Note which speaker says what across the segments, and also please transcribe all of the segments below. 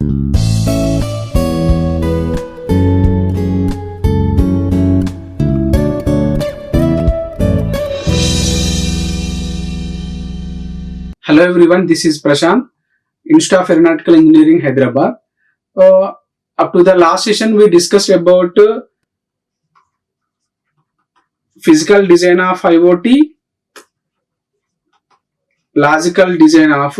Speaker 1: Hello everyone, this is Prashanth, Institute of Aeronautical Engineering, Hyderabad. Up to the last session, we discussed about physical design of IoT, logical design of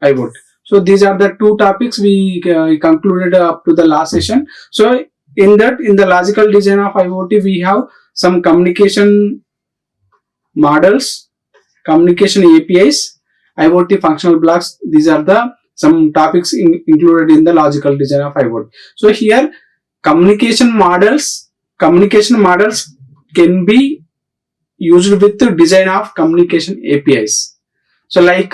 Speaker 1: IoT. So these are the two topics we concluded up to the last session. So in the logical design of IoT, we have some communication models, communication APIs, IoT functional blocks. These are the some topics included in the logical design of IoT. So here communication models can be used with the design of communication APIs. So like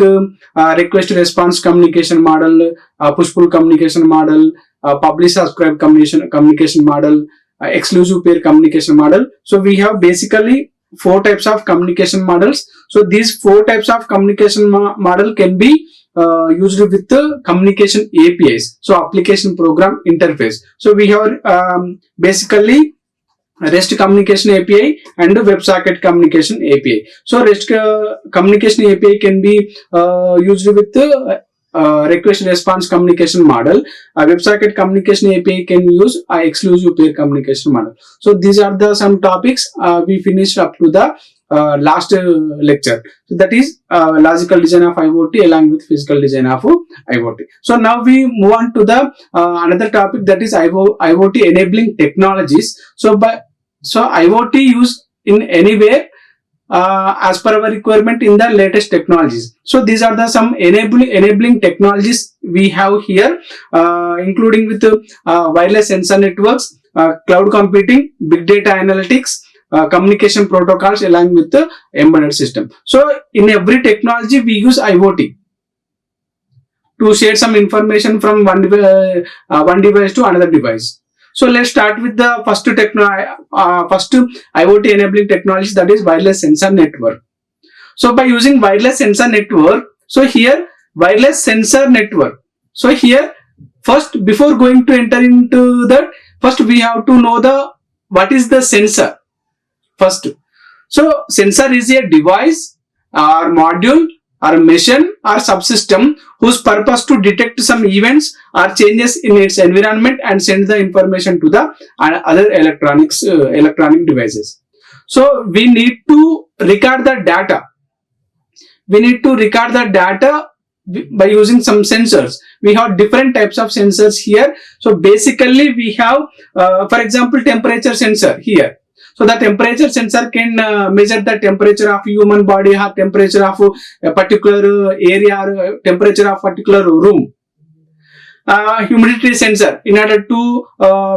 Speaker 1: request response communication model, push-pull communication model, publish subscribe communication model, exclusive pair communication model. So we have basically 4 types of communication models. So these 4 types of communication model can be used with the communication APIs. So application program interface. So we have basically REST communication API and WebSocket communication API. So REST communication API can be used with the request response communication model. WebSocket communication API can use exclusive pair communication model. So these are the some topics we finished up to the last lecture. So that is logical design of IoT along with physical design of IoT. So now we move on to the another topic, that is IoT enabling technologies. So IoT used in anywhere as per our requirement in the latest technologies. So these are the some enabling technologies we have here, including with wireless sensor networks, cloud computing, big data analytics, communication protocols along with the embedded system. So in every technology we use IoT to share some information from one device to another device. So let's start with the first IoT enabling technology, that is wireless sensor network. So by using wireless sensor network, so here wireless sensor network. So here first, before going to enter into that, first we have to know what is the sensor first. So sensor is a device or module or machine or subsystem whose purpose to detect some events or changes in its environment and send the information to the other electronic devices. So we need to record the data. By using some sensors. We have different types of sensors here. So basically we have for example temperature sensor here. So the temperature sensor can measure the temperature of human body, or temperature of a particular area, or temperature of particular room. Humidity sensor, in order to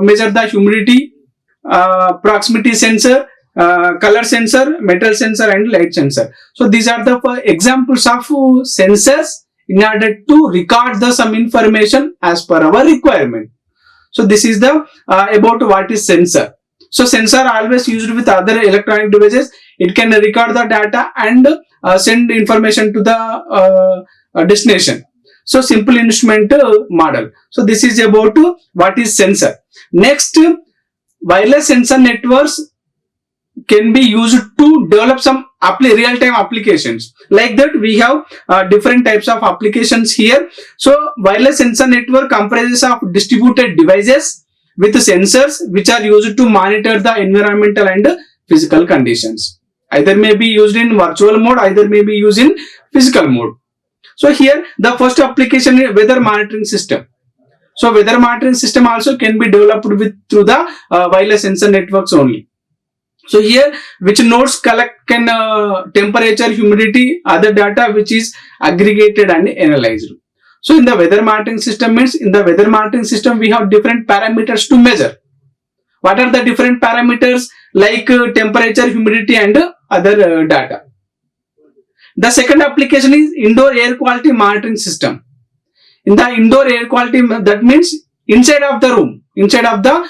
Speaker 1: measure the humidity. Proximity sensor, color sensor, metal sensor and light sensor. So these are the examples of sensors in order to record some information as per our requirement. So this is the about what is sensor. So sensor always used with other electronic devices. It can record the data and send information to the destination. So simple instrument model. So this is about what is sensor. Next, wireless sensor networks can be used to develop some real-time applications. Like that we have different types of applications here. So wireless sensor network comprises of distributed devices with sensors which are used to monitor the environmental and physical conditions. Either may be used in virtual mode, either may be used in physical mode. So here the first application is weather monitoring system. So weather monitoring system also can be developed through the wireless sensor networks only. So here which nodes collect temperature, humidity, other data which is aggregated and analyzed. So in the weather monitoring system means, in the weather monitoring system we have different parameters to measure. What are the different parameters? Like temperature, humidity and other data. The second application is indoor air quality monitoring system. In the indoor air quality, that means inside of the room, inside of the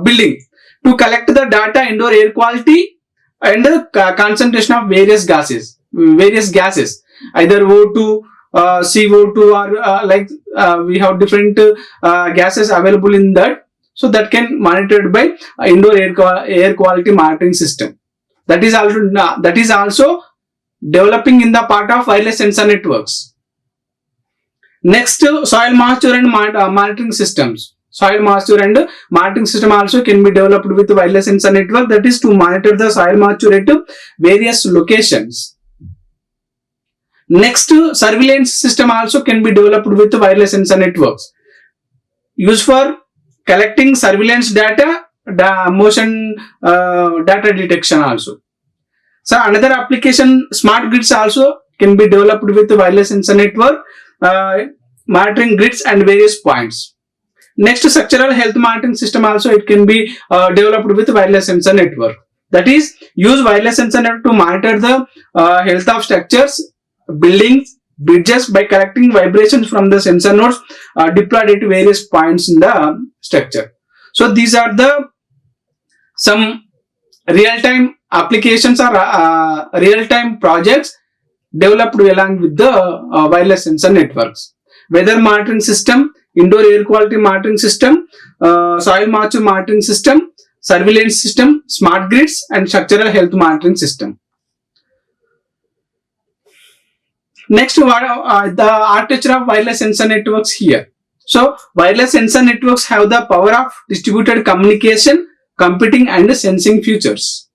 Speaker 1: building, to collect the data indoor air quality and the concentration of various gases, either O2, CO2 or we have different gases available in that. So that can monitored by indoor air quality monitoring system. That is also developing in the part of wireless sensor networks. Next, soil moisture and monitoring systems. Soil moisture and monitoring system also can be developed with wireless sensor network, that is to monitor the soil moisture at various locations. Next, surveillance system also can be developed with wireless sensor networks. Used for collecting surveillance data, motion data detection also. So another application, smart grids also can be developed with wireless sensor network, monitoring grids and various points. Next, structural health monitoring system also it can be developed with wireless sensor network. That is, use wireless sensor network to monitor the health of structures, buildings, bridges by collecting vibrations from the sensor nodes deployed at various points in the structure. So these are the some real-time applications or real-time projects developed along with the wireless sensor networks. Weather monitoring system, indoor air quality monitoring system, soil moisture monitoring system, surveillance system, smart grids and structural health monitoring system. Next, the architecture of wireless sensor networks here. So, wireless sensor networks have the power of distributed communication, computing and sensing features.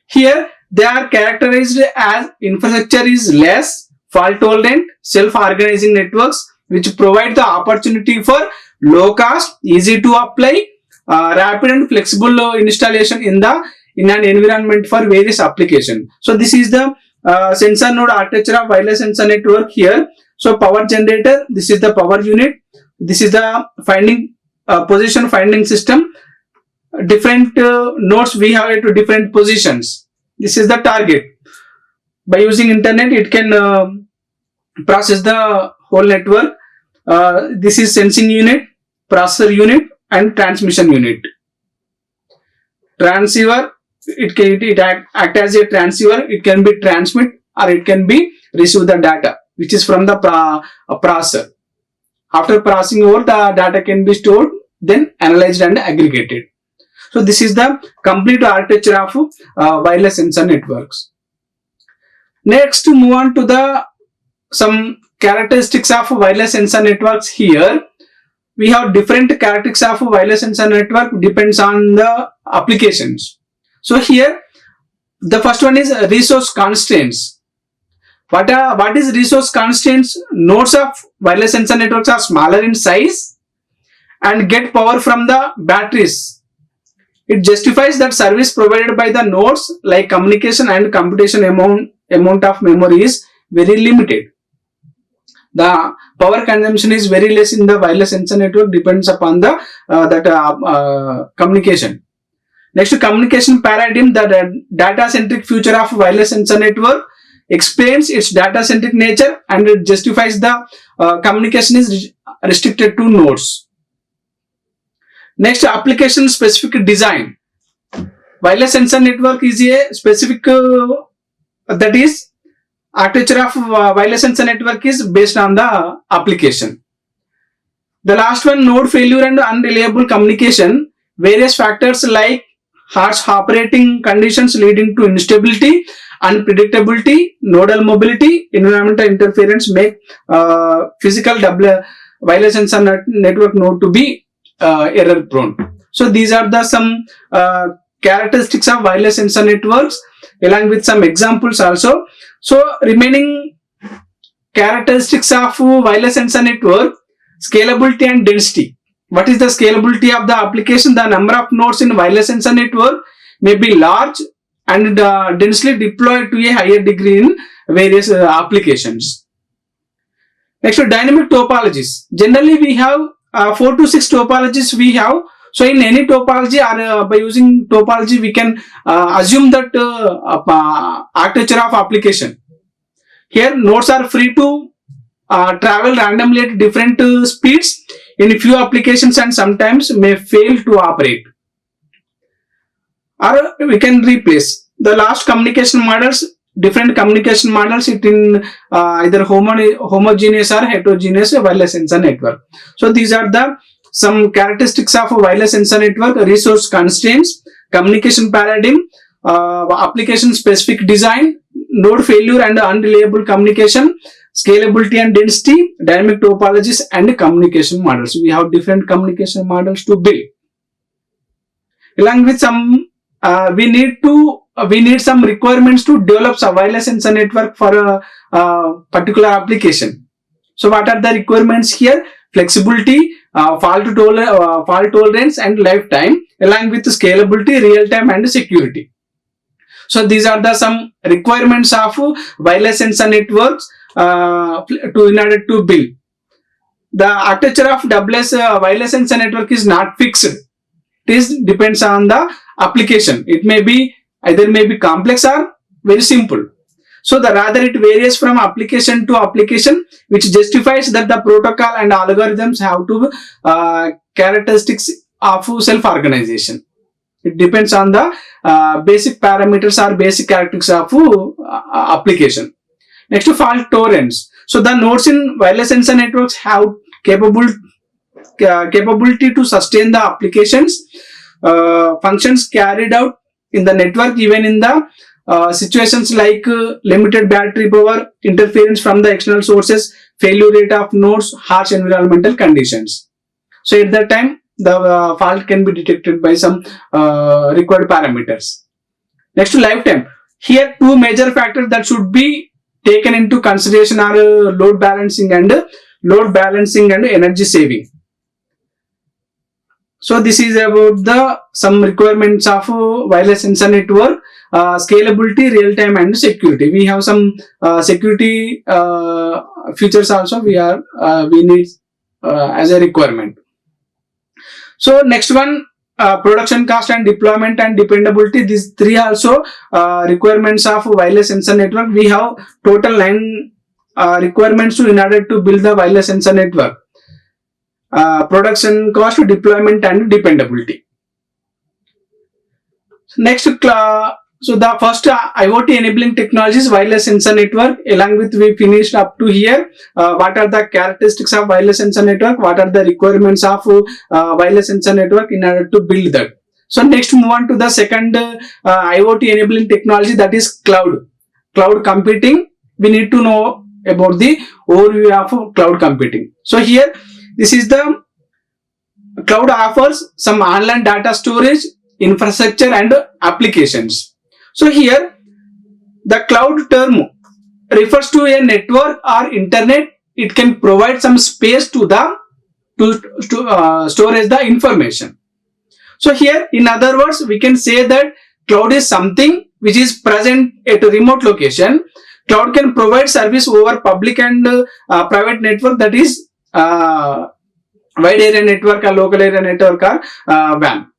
Speaker 1: Here, they are characterized as infrastructure is less fault tolerant, self-organizing networks which provide the opportunity for low cost, easy to apply, rapid and flexible installation in an environment for various applications. So, this is the sensor node architecture of wireless sensor network here. So power generator, this is the power unit, this is the position finding system. Different nodes we have at different positions. This is the target. By using internet, it can process the whole network. This is sensing unit, processor unit and transmission unit. Transceiver, it act as a transceiver. It can be transmit or it can be receive the data which is from the processor. After processing over, the data can be stored, then analyzed and aggregated. So this is the complete architecture of wireless sensor networks. Next, to move on to some characteristics of wireless sensor networks here. We have different characteristics of wireless sensor network depends on the applications. So here, the first one is resource constraints. What is resource constraints? Nodes of wireless sensor networks are smaller in size and get power from the batteries. It justifies that service provided by the nodes like communication and computation amount of memory is very limited. The power consumption is very less in the wireless sensor network, depends upon the communication. Next, communication paradigm, the data-centric future of wireless sensor network explains its data-centric nature and it justifies the communication is restricted to nodes. Next, application-specific design. Wireless sensor network is a specific, that is, architecture of wireless sensor network is based on the application. The last one, node failure and unreliable communication. Various factors like harsh operating conditions leading to instability, unpredictability, nodal mobility, environmental interference make physical wireless sensor network node to be error prone. So these are the some characteristics of wireless sensor networks along with some examples also. So remaining characteristics of wireless sensor network, scalability and density. What is the scalability of the application? The number of nodes in wireless sensor network may be large and densely deployed to a higher degree in various applications. Next, dynamic topologies. Generally, we have 4 to 6 topologies we have. So, in any topology or by using topology, we can assume that architecture of application. Here, nodes are free to travel randomly at different speeds in few applications and sometimes may fail to operate. Or we can replace the last communication models different communication models it in either homogeneous or heterogeneous wireless sensor network. So these are the some characteristics of a wireless sensor network: resource constraints, communication paradigm, application specific design, node failure and unreliable communication, scalability and density, dynamic topologies, and communication models. We have different communication models to build. Along with some, we need some requirements to develop a wireless sensor network for a particular application. So what are the requirements here? Flexibility, fault tolerance, and lifetime, along with scalability, real time, and security. So these are the some requirements of wireless sensor networks in order to build. The architecture of wireless sensor network is not fixed. It depends on the application. It may be complex or very simple. So rather it varies from application to application, which justifies that the protocol and algorithms have to characteristics of self-organization. It depends on the basic parameters or basic characteristics of application. Next, fault tolerance. So the nodes in wireless sensor networks have capability to sustain the applications functions carried out in the network, even in the situations like limited battery power, interference from the external sources, failure rate of nodes, harsh environmental conditions. So at that time, the fault can be detected by some required parameters. Next, lifetime. Here, two major factors that should be taken into consideration are load balancing and energy saving. So this is about some requirements of wireless sensor network: scalability, real time, and security. We have some security features also. We need as a requirement. So next one, production cost and deployment and dependability. These three also requirements of wireless sensor network. We have total 9 requirements in order to build the wireless sensor network: production cost, deployment, and dependability. Next, so the first IoT enabling technologies, wireless sensor network. Along with we finished up to here. What are the characteristics of wireless sensor network? What are the requirements of wireless sensor network in order to build that? So next, move on to the second IoT enabling technology, that is cloud computing. We need to know about the overview of cloud computing. So here, this is the cloud offers some online data storage, infrastructure, and applications. So here, the cloud term refers to a network or internet. It can provide some space to storage the information. So here, in other words, we can say that cloud is something which is present at a remote location. Cloud can provide service over public and private network, that is wide area network or local area network or WAN.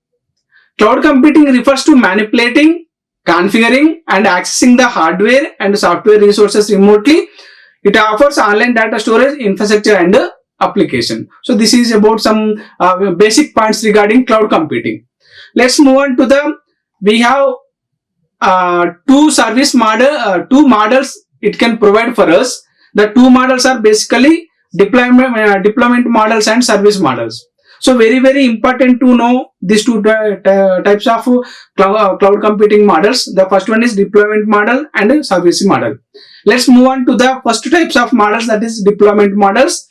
Speaker 1: Cloud computing refers to manipulating, configuring, and accessing the hardware and software resources remotely. It offers online data storage, infrastructure, and application. So this is about some basic points regarding cloud computing. Let's move on to we have two models it can provide for us. The two models are basically deployment models and service models. So very important to know these two types of cloud computing models. The first one is deployment model and service model. Let's move on to the first types of models, that is deployment models.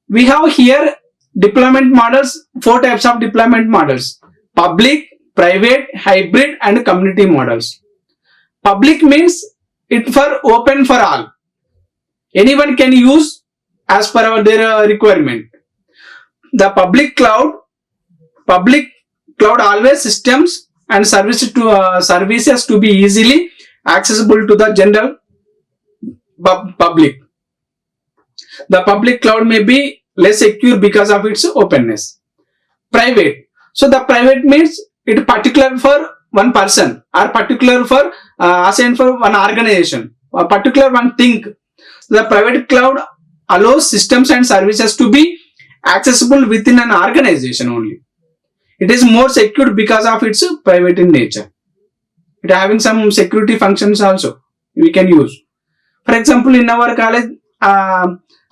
Speaker 1: We have here deployment models, 4 types of deployment models: public, private, hybrid, and community models. Public means it for open for all. Anyone can use as per their requirement. The public cloud always systems and services to be easily accessible to the general public. The public cloud may be less secure because of its openness. Private. So the private means it particular for one person or particular for assigned for one organization or particular one thing. The private cloud allows systems and services to be accessible within an organization only. It is more secure because of its private in nature. It having some security functions also we can use. For example, in our college,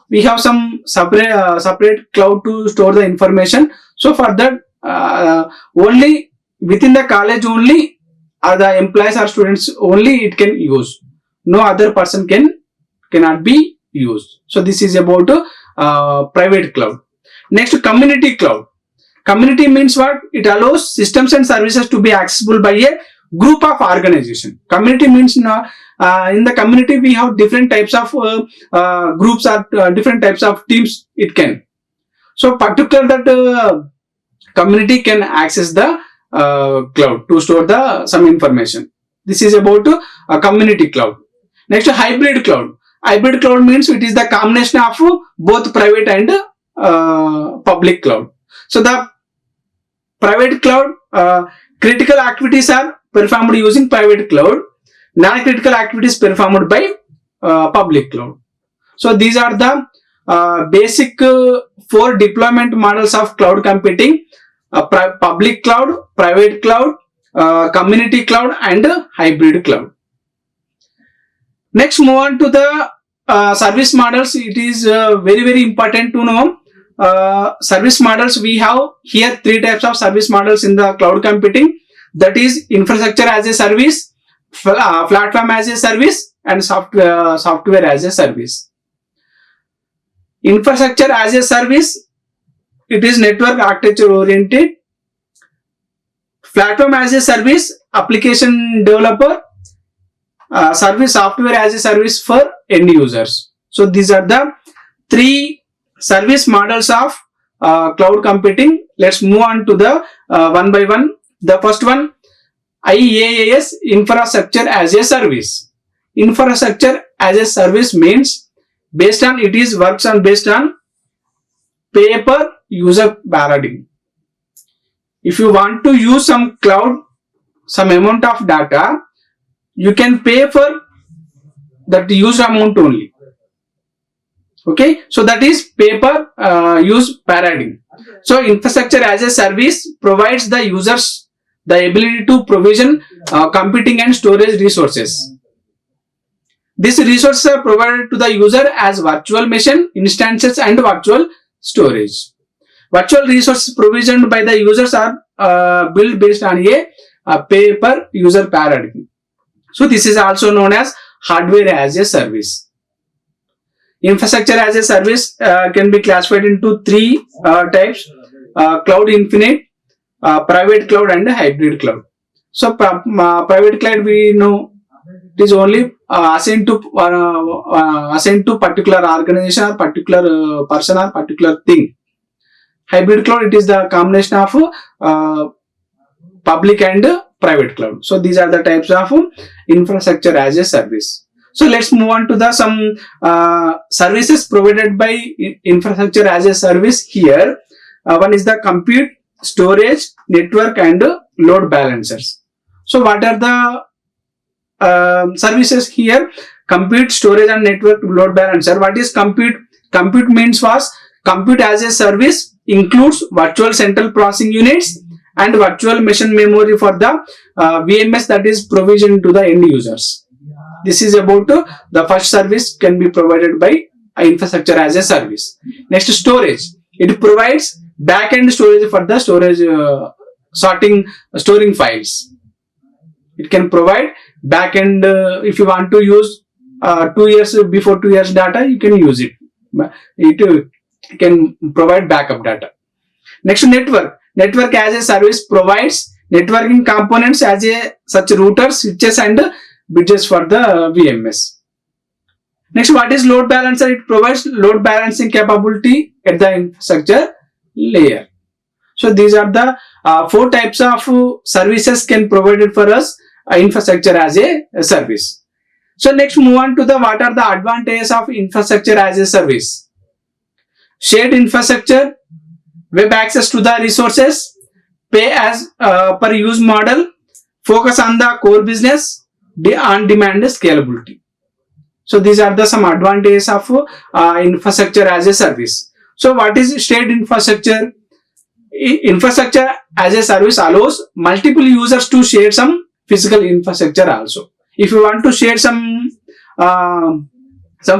Speaker 1: we have some separate cloud to store the information. So for that, only within the college only, the employees or students only it can use. No other person cannot be used. So this is about private cloud. Next, community cloud. Community means what? It allows systems and services to be accessible by a group of organization. Community means in the community we have different types of groups or different types of teams it can. So particular that community can access the cloud to store the some information. This is about community cloud. Next, hybrid cloud. Hybrid cloud means it is the combination of both private and public cloud. So the private cloud, critical activities are performed using private cloud. Non-critical activities performed by public cloud. So these are the basic 4 deployment models of cloud computing: public cloud, private cloud, community cloud, and hybrid cloud. Next, move on to the service models. It is very important to know. Service models, we have here 3 types of service models in the cloud computing. That is infrastructure as a service, platform as a service, and software as a service. Infrastructure as a service, it is network architecture oriented. Platform as a service, application developer. Service, software as a service for end users. So these are the 3 service models of cloud computing. Let's move on to the one by one. The first one, IaaS, infrastructure as a service. Infrastructure as a service means based on works on based on pay per user paradigm. If you want to use some cloud, some amount of data, you can pay for that use amount only. Okay, so that is pay per use paradigm. So infrastructure as a service provides the users the ability to provision computing and storage resources. These resources are provided to the user as virtual machine instances and virtual storage. Virtual resources provisioned by the users are built based on a pay per user paradigm. So this is also known as hardware as a service. Infrastructure as a service can be classified into 3 types: cloud infinite, private cloud, and hybrid cloud. So private cloud, we know it is only assigned to particular organization or particular person or particular thing. Hybrid cloud, it is the combination of public and private cloud. So these are the types of infrastructure as a service. So let's move on to the some services provided by infrastructure as a service here. One is the compute, storage, network, and load balancers. So what are the services here? Compute, storage, and network, load balancer. What is compute? Compute means compute as a service includes virtual central processing units and virtual machine memory for the VMS that is provisioned to the end users. This is about the first service can be provided by infrastructure as a service. Next, storage. It provides back-end storage for the storage storing files. It can provide back-end if you want to use 2 years before 2 years data, you can use it. It can provide backup data. Next, network. Network as a service provides networking components as such routers, switches, and bridges for the VMS. Next, what is load balancer? It provides load balancing capability at the infrastructure layer. So these are the 4 types of services can provided for us infrastructure as a service. So next, move on to the what are the advantages of infrastructure as a service. Shared infrastructure, web access to the resources, pay as per use model, focus on the core business, on-demand scalability. So these are the some advantages of infrastructure as a service. So what is shared infrastructure? Infrastructure as a service allows multiple users to share some physical infrastructure also. If you want to share some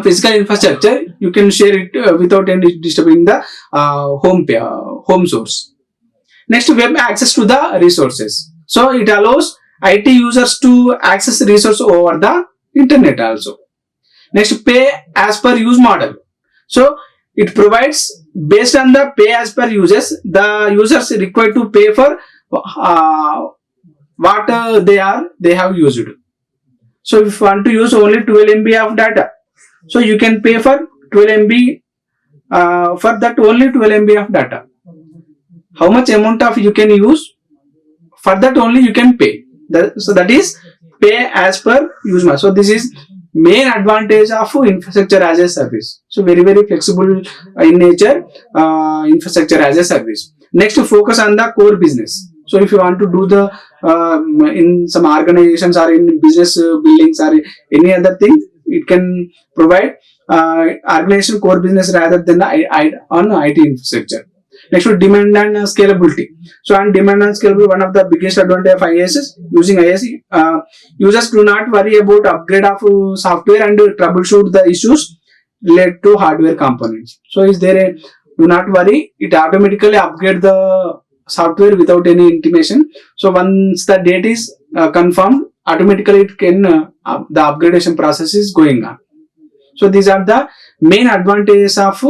Speaker 1: physical infrastructure, you can share it without any disturbing the home source. Next, web access to the resources. So it allows IT users to access resource over the internet also. Next, pay as per use model. So it provides based on the pay as per uses, the users required to pay for what they have used. So if you want to use only 12 MB of data, so you can pay for 12 MB for that only 12 MB of data. How much amount of you can use, for that only you can pay. So that is pay as per use model. So this is main advantage of infrastructure as a service. So very flexible in nature, infrastructure as a service. Next, to focus on the core business. So if you want to do the in some organizations or in business buildings or any other thing, it can provide organization core business rather than on IT infrastructure. Next, to demand and scalability. So on demand and scalability, one of the biggest advantage of IaaS is using IaaS. Users do not worry about upgrade of software and troubleshoot the issues related to hardware components. So is there a do not worry, it automatically upgrade the software without any intimation. So once the date is confirmed, automatically it can the upgradation process is going on. So these are the main advantages of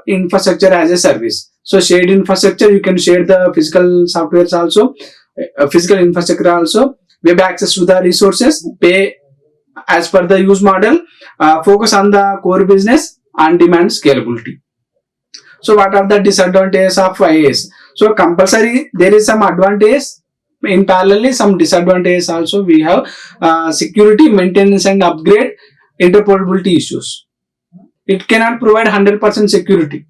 Speaker 1: infrastructure as a service. So shared infrastructure, you can share the physical softwares also, physical infrastructure also, web access to the resources, pay as per the use model, focus on the core business, on demand scalability. So what are the disadvantages of IaaS? So compulsory there is some advantage, in parallel some disadvantages also we have. Security, maintenance and upgrade, interoperability issues. It cannot provide 100% security.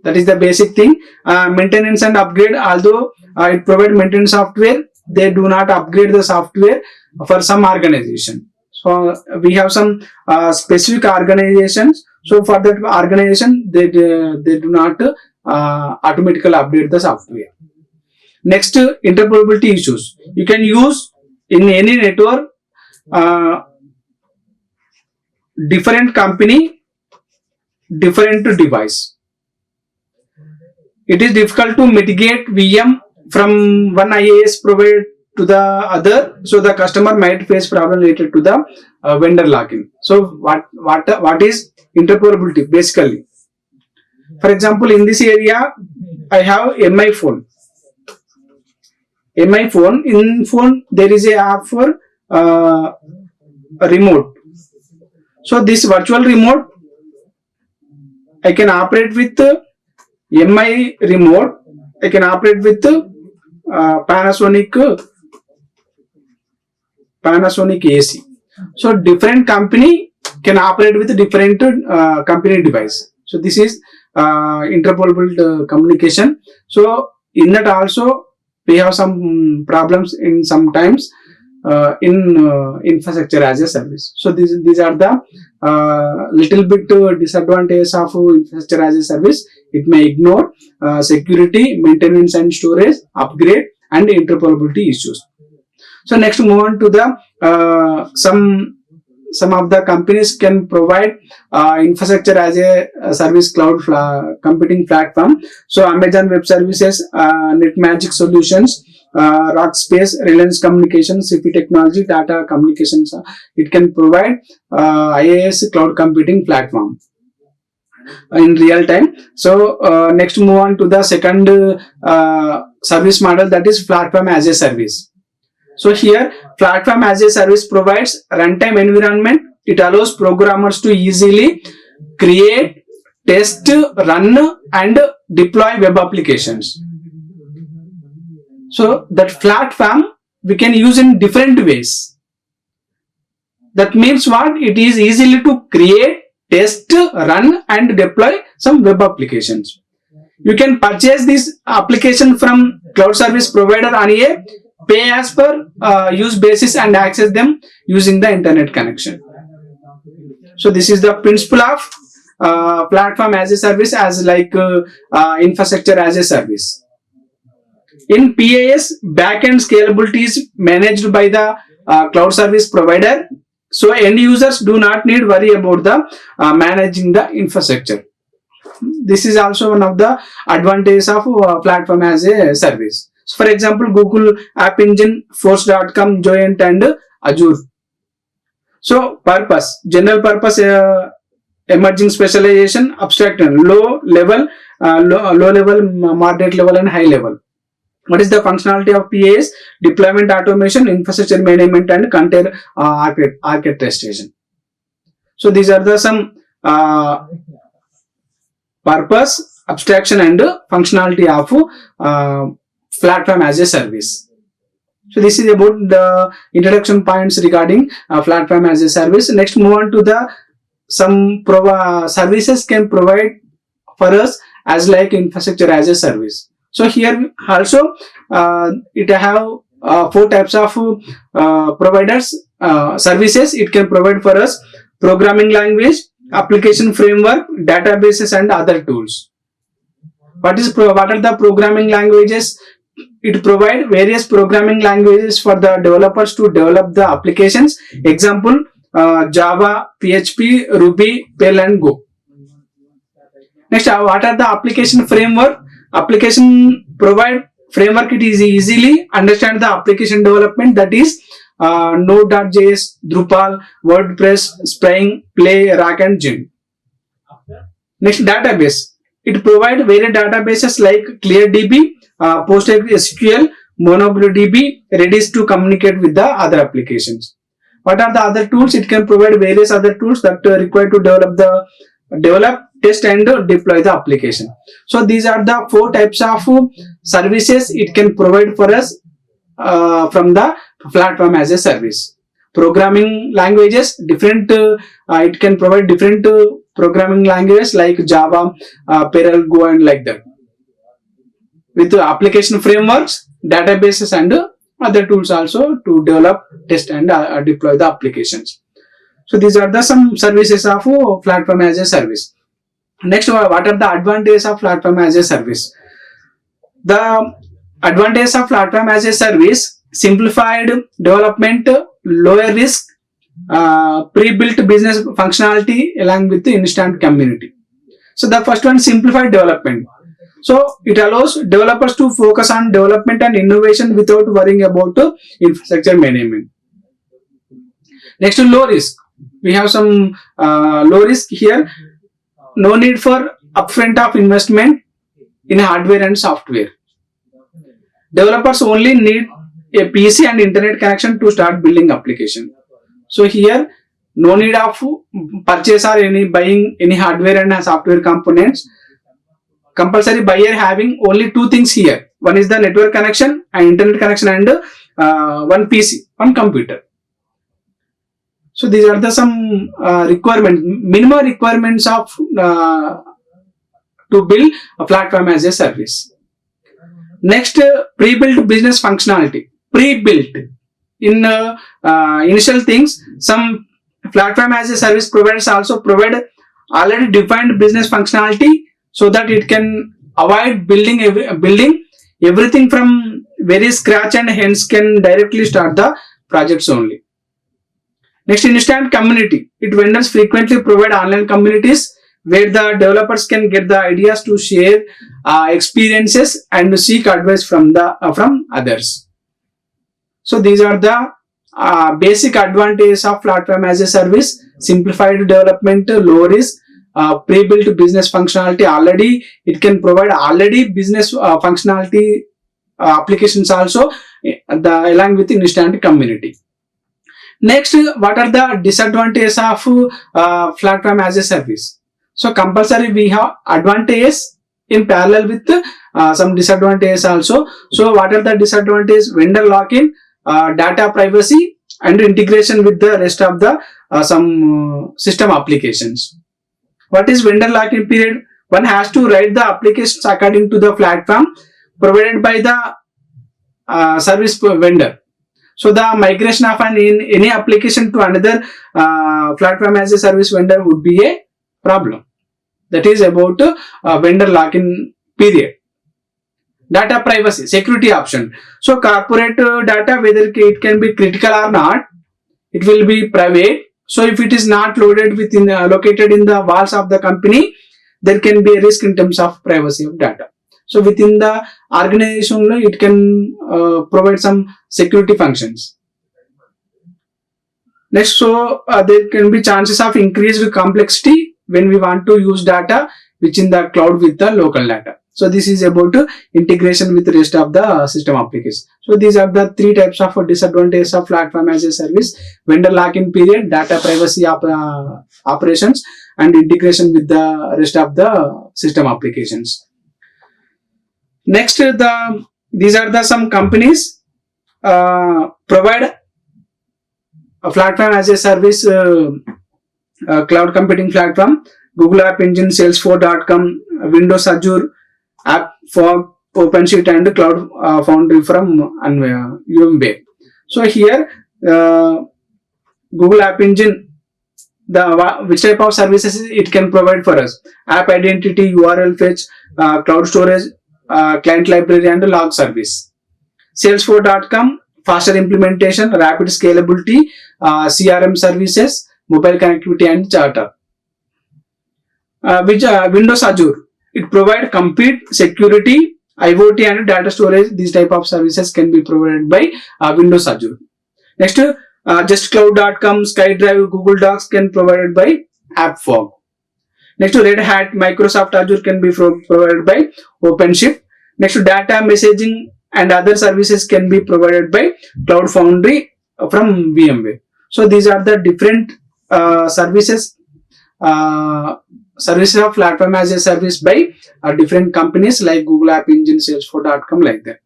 Speaker 1: That is the basic thing. Maintenance and upgrade, although it provides maintenance software, they do not upgrade the software for some organization. So we have some specific organizations. So for that organization, they do not automatically update the software. Next, interoperability issues. You can use in any network different company, different device. It is difficult to mitigate VM from one IaaS provider to the other, so the customer might face problem related to the vendor lock-in. So what is interoperability basically? For example, in this area, I have MI phone. In phone there is a app for remote. So this virtual remote, I can operate with MI remote. I can operate with Panasonic AC. So different company can operate with different company device. So this is interoperable communication. So in that also we have some problems in sometimes in infrastructure as a service. So these are the little bit disadvantages of infrastructure as a service. It may ignore security, maintenance and storage, upgrade and interoperability issues. So next, move on to the some of the companies can provide infrastructure as a service cloud computing platform. So Amazon Web Services, NetMagic Solutions, Rockspace, Reliance Communications, CP Technology, Tata Communications. It can provide IaaS cloud computing platform in real time. So next, move on to the second service model, that is platform as a service. So here, platform as a service provides runtime environment. It allows programmers to easily create, test, run and deploy web applications. So that platform we can use in different ways. That means what? It is easily to create, test, run and deploy some web applications. You can purchase this application from cloud service provider on a pay as per use basis and access them using the internet connection. So this is the principle of platform as a service, as like infrastructure as a service. In PaaS, backend scalability is managed by the cloud service provider. So end users do not need worry about the managing the infrastructure. This is also one of the advantages of platform as a service. So for example, Google App Engine, Force.com, Joint and Azure. So purpose, general purpose, emerging specialization, abstract and low level, moderate level and high level. What is the functionality of PAS? Deployment automation, infrastructure management and container orchestration. So these are the some purpose, abstraction and functionality of platform as a service. So this is about the introduction points regarding platform as a service. Next, move on to the some services can provide for us as like infrastructure as a service. So here also it have 4 types of providers services it can provide for us: programming language, application framework, databases and other tools. What are the programming languages? It provides various programming languages for the developers to develop the applications. Example, Java, PHP, Ruby, Perl and Go. Next, what are the application framework? Application provide framework it is easily understand the application development, that is Node.js, Drupal, WordPress, Spring, Play, Rack and Gin. Next, database. It provides various databases like ClearDB, PostgreSQL, MongoDB, Redis to communicate with the other applications. What are the other tools? It can provide various other tools that are required to develop, test and deploy the application. So these are the 4 types of services it can provide for us from the platform as a service. Programming languages, different it can provide different programming languages like Java, Perl, Go and like that. With the application frameworks, databases and other tools also to develop, test and deploy the applications. So these are the some services of platform as a service. Next, what are the advantages of platform as a service? The advantages of platform as a service: simplified development, lower risk, pre-built business functionality along with the instant community. So the first one, simplified development. So it allows developers to focus on development and innovation without worrying about infrastructure management. Next, low risk. We have some low risk here. No need for upfront of investment in hardware and software. Developers only need a PC and internet connection to start building application. So here, no need of purchase or buying any hardware and software components. Compulsory buyer having only 2 things here. One is the network connection and internet connection and one PC, one computer. So these are the some minimum requirements of to build a platform as a service. Next, pre-built business functionality. Pre-built in initial things, some platform as a service providers also provide already defined business functionality so that it can avoid building everything from very scratch and hence can directly start the projects only. Next, instant community. Vendors frequently provide online communities where the developers can get the ideas to share experiences and seek advice from others. So these are the basic advantages of platform as a service: simplified development, low risk, pre-built business functionality. Already it can provide already business functionality applications also along with instant community. Next, what are the disadvantages of platform as a service? So compulsory we have advantages in parallel with some disadvantages also. So what are the disadvantages? Vendor lock-in, data privacy and integration with the rest of the some system applications. What is vendor lock-in period? One has to write the applications according to the platform provided by the service vendor. So the migration of any application to another platform as a service vendor would be a problem. That is about vendor lock-in period. Data privacy, security option. So corporate data, whether it can be critical or not, it will be private. So if it is not loaded within located in the walls of the company, there can be a risk in terms of privacy of data. So within the organization, it can provide some security functions. Next, so there can be chances of increased complexity when we want to use data which in the cloud with the local data. So this is about integration with the rest of the system applications. So these are the three types of disadvantages of platform as a service: vendor lock-in period, data privacy operations, and integration with the rest of the system applications. Next, these are the some companies provide a platform as a service, cloud computing platform: Google App Engine, Salesforce.com, Windows Azure, App for OpenShift, and Cloud Foundry from UMB. So here, Google App Engine, which type of services it can provide for us: app identity, URL fetch, cloud storage, client library, and log service. Salesforce.com, faster implementation, rapid scalability, CRM services, mobile connectivity, and charter. Windows Azure, it provides complete security, IOT, and data storage. These type of services can be provided by Windows Azure. Next, JustCloud.com, SkyDrive, Google Docs can be provided by AppFog. Next, Red Hat, Microsoft Azure can be provided by OpenShift. Next, data messaging and other services can be provided by Cloud Foundry from VMware. So these are the different services of platform as a service by different companies like Google App Engine, Salesforce.com, like that.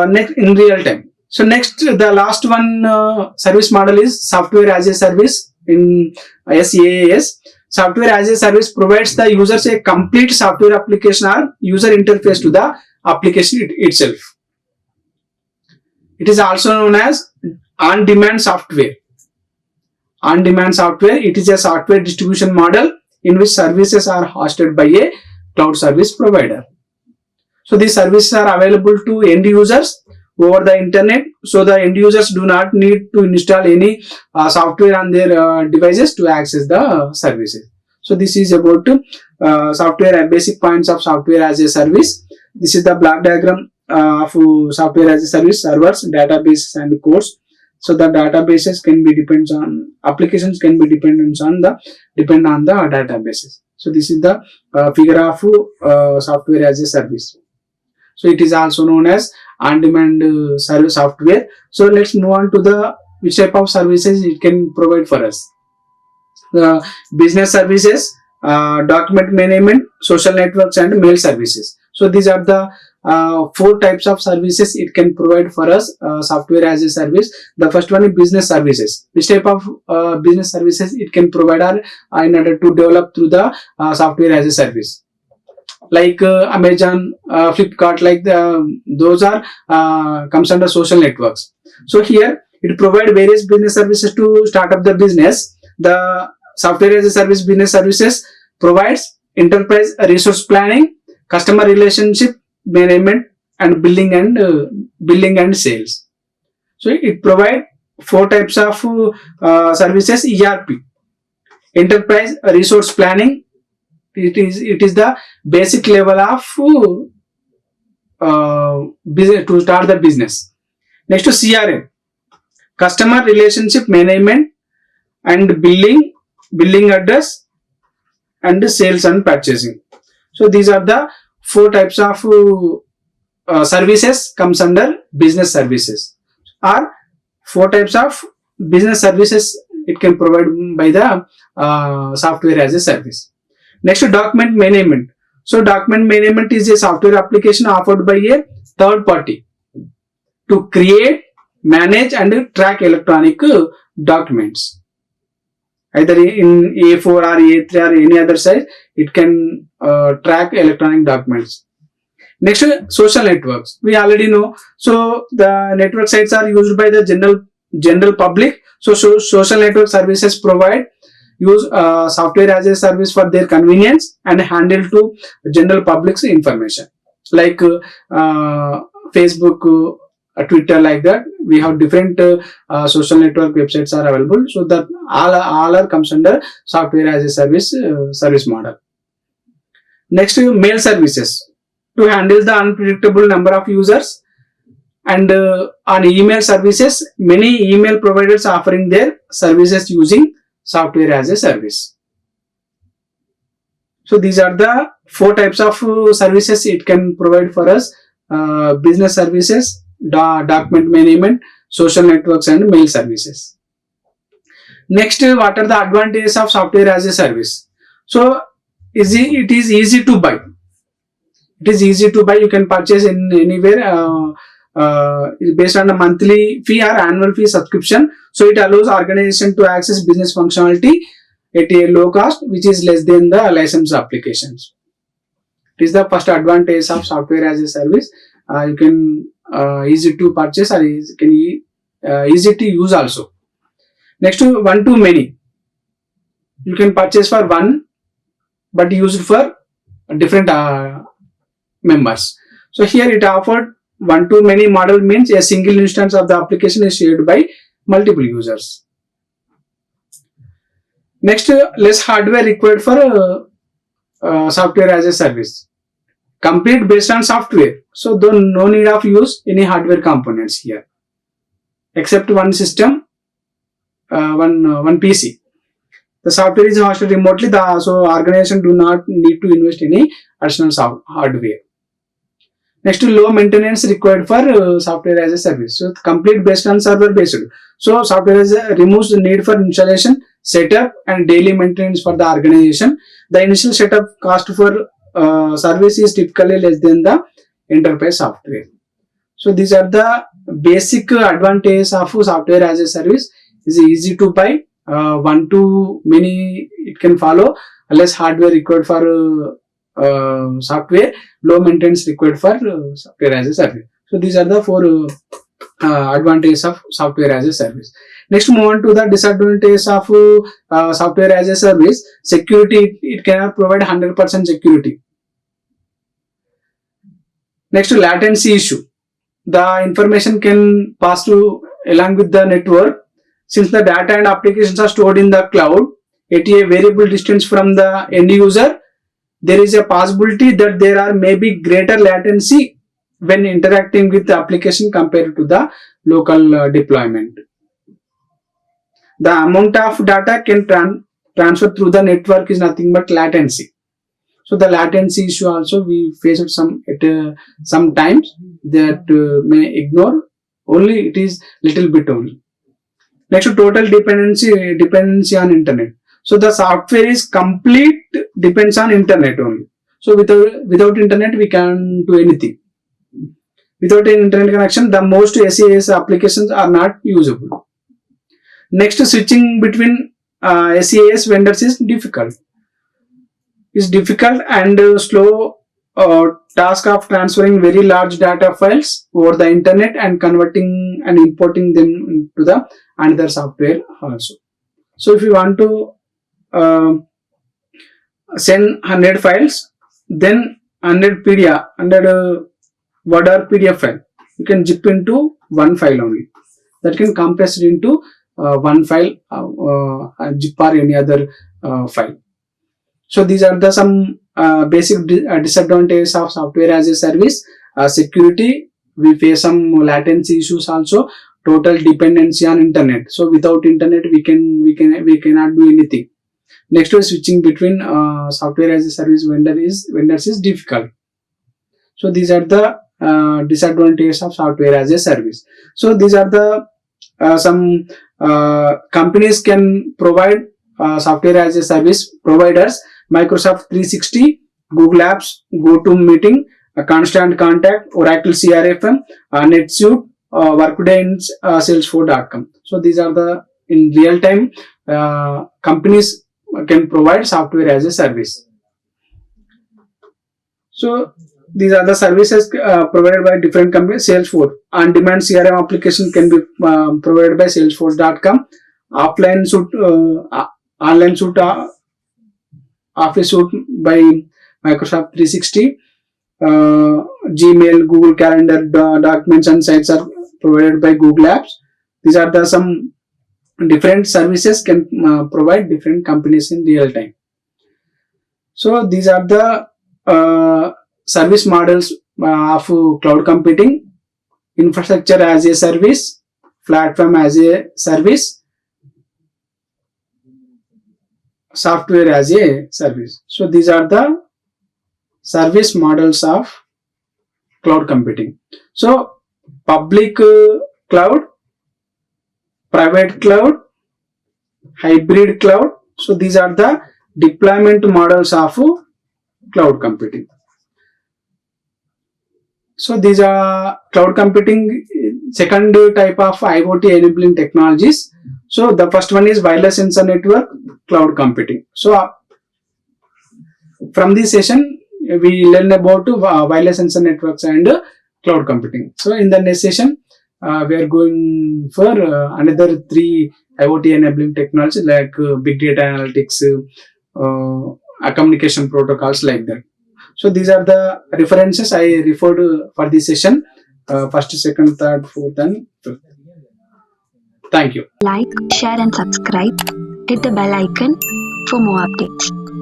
Speaker 1: Next, in real time. So next, the last one service model is software as a service in SaaS. Software as a service provides the users a complete software application or user interface to the application itself. It is also known as on-demand software. On-demand software, it is a software distribution model in which services are hosted by a cloud service provider. So these services are available to end users over the internet. So the end users do not need to install any software on their devices to access the services. So this is about software, basic points of software as a service. This is the block diagram of software as a service: servers, databases, and cores. So the databases can be depends on applications can be depend on the databases. So this is the figure of software as a service. So it is also known as on-demand service software. So let's move on to the which type of services it can provide for us. Business services, document management, social networks, and mail services. So these are the four types of services it can provide for us, software as a service. The first one is business services. Which type of business services it can provide are in order to develop through the software as a service, like Amazon, Flipkart, like those are comes under social networks. So here it provides various business services to start up the business. The software as a service business services provides enterprise resource planning, customer relationship management, and billing and sales. So it provides four types of services. ERP, enterprise resource planning. It is the basic level of business to start the business. Next to CRM, customer relationship management and billing address, and sales and purchasing. So these are the four types of services comes under business services, or four types of business services it can provide by the software as a service. Next, document management. So document management is a software application offered by a third party to create, manage, and track electronic documents. Either in A4 or A3 or any other size, it can track electronic documents. Next, social networks. We already know. So the network sites are used by the general public. So social network services provide use software as a service for their convenience and handle to general public's information. like Facebook, Twitter, like that. We have different social network websites are available. So that all are comes under software as a service service model. Next, mail services to handle the unpredictable number of users. And on email services, many email providers offering their services using software as a service. So these are the 4 types of services it can provide for us: business services, document management, social networks, and mail services. Next, what are the advantages of software as a service? So it is easy to buy. It is easy to buy. You can purchase in anywhere. Based on a monthly fee or annual fee subscription. So it allows organization to access business functionality at a low cost, which is less than the licensed applications. It is the first advantage of software as a service. You can easy to purchase or easy to use also. Next, one to many. You can purchase for one, but used for different members. So here it offered one to many model, means a single instance of the application is shared by multiple users. Next, less hardware required for software as a service. Complete based on software. So no need of use any hardware components here, except one system, one PC. The software is hosted remotely, so organization do not need to invest any additional hardware. Next, low maintenance required for software as a service. So complete based on server based. So software removes the need for installation, setup, and daily maintenance for the organization. The initial setup cost for service is typically less than the enterprise software. So these are the basic advantages of software as a service. Is easy to buy, one to many it can follow, less hardware required for software, low maintenance required for software as a service. So these are the 4 advantages of software as a service. Next, move on to the disadvantages of software as a service. Security, it cannot provide 100% security. Next, latency issue. The information can pass through along with the network. Since the data and applications are stored in the cloud at a variable distance from the end user, there is a possibility that there are maybe greater latency when interacting with the application compared to the local deployment. The amount of data can transfer through the network is nothing but latency. So the latency issue also we face it sometimes that may ignore, only it is little bit only. Next, total dependency on internet. So the software is complete depends on internet only. So without internet we can't do anything. Without an internet connection, the most SaaS applications are not usable. Next, switching between SaaS vendors is difficult. Is difficult and slow task of transferring very large data files over the internet and converting and importing them into the another software also. So if you want to send 100 files, then 100 PDF, 100 Word or PDF file, you can zip into one file only. That can compress it into one file, zip or any other file. So these are the some basic disadvantages of software as a service. Security, we face some latency issues also. Total dependency on internet. So without internet, we cannot do anything. Next, switching between software as a service vendors is difficult. So these are the disadvantages of software as a service. So these are the some companies can provide software as a service providers: Microsoft 360, Google Apps, GoToMeeting, Constant Contact, Oracle CRM, NetSuite, Workday, and Salesforce.com. So these are the in real time companies can provide software as a service. So these are the services provided by different companies. Salesforce on-demand CRM application can be provided by Salesforce.com. Offline suite, online suite, Office suite by Microsoft 360. Gmail, Google Calendar, documents and sites are provided by Google Apps. These are the some different services can provide different companies in real time. So these are the service models of cloud computing: infrastructure as a service, platform as a service, software as a service. So these are the service models of cloud computing. So public cloud, private cloud, hybrid cloud. So these are the deployment models of cloud computing. So these are cloud computing, second type of IoT enabling technologies. So the first one is wireless sensor network cloud computing. So from this session we learn about wireless sensor networks and cloud computing. So in the next session we are going for another three IoT enabling technologies like big data analytics, communication protocols, like that. So these are the references I referred for this session, first, second, third, fourth and fifth. Thank you.
Speaker 2: Like, share and subscribe. Hit the bell icon for more updates.